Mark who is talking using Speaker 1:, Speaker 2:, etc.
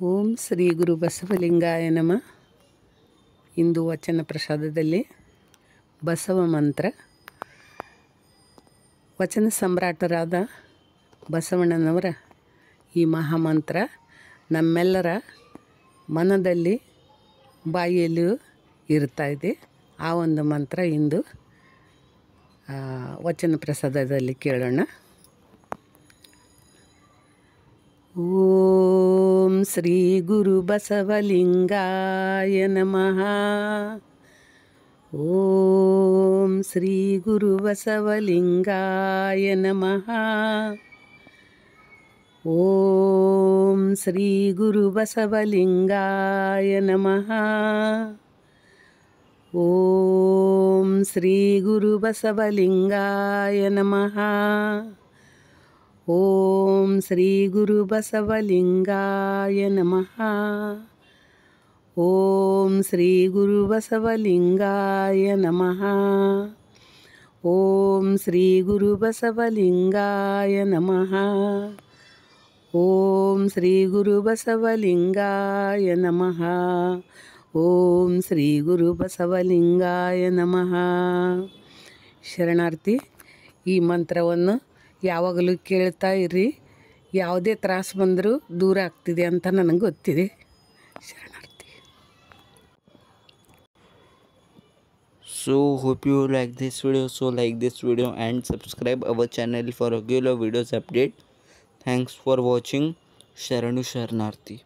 Speaker 1: ಓಂ ಶ್ರೀ ಗುರು ಬಸವಲಿಂಗಾಯ ನಮಃ. ಇಂದು ವಚನ ಪ್ರಸಾದದಲ್ಲಿ ಬಸವ ಮಂತ್ರ. ವಚನ ಸಮ್ರಾಟರಾದ ಬಸವಣ್ಣನವರ ಈ ಮಹಾಮಂತ್ರ ನಮ್ಮೆಲ್ಲರ ಮನದಲ್ಲಿ ಬಾಯಿಯಲ್ಲಿಯೂ ಇರ್ತಾ ಇದೆ. ಆ ಒಂದು ಮಂತ್ರ ಇಂದು ವಚನ ಪ್ರಸಾದದಲ್ಲಿ ಕೇಳೋಣ. ಓಂ ಶ್ರೀ ಗುರು ಬಸವಲಿಂಗಾಯ ನಮಃ. ಓಂ ಶ್ರೀ ಗುರು ಬಸವಲಿಂಗಾಯ ನಮಃ. ಓಂ ಶ್ರೀ ಗುರು ಬಸವಲಿಂಗಾಯ ನಮಃ. ಓಂ ಶ್ರೀ ಗುರು ಬಸವಲಿಂಗಾಯ ನಮಃ. ಓಂ ಶ್ರೀ ಗುರು ಬಸವಲಿಂಗಾಯ ನಮಃ. ಓಂ ಶ್ರೀ ಗುರು ಬಸವಲಿಂಗಾಯ ನಮಃ. ಓಂ ಶ್ರೀ ಗುರು ಬಸವಲಿಂಗಾಯ ನಮಃ. ಓಂ ಶ್ರೀ ಗುರು ಬಸವಲಿಂಗಾಯ ನಮಃ. ಓಂ ಶ್ರೀ ಗುರು ಬಸವಲಿಂಗಾಯ ನಮಃ. ಶರಣಾರ್ಥಿ. ಈ ಮಂತ್ರವನ್ನು ಯಾವಾಗಲೂ ಕೇಳ್ತಾ ಇರ್ರಿ. ಯಾವುದೇ ತ್ರಾಸು ಬಂದರೂ ದೂರ ಆಗ್ತಿದೆ ಅಂತ ನನಗೆ ಗೊತ್ತಿದೆ. ಶರಣಾರ್ಥಿ.
Speaker 2: So hope you like this video. So like this video and subscribe our channel for regular videos update. Thanks for watching. Sharanu Sharanarthi.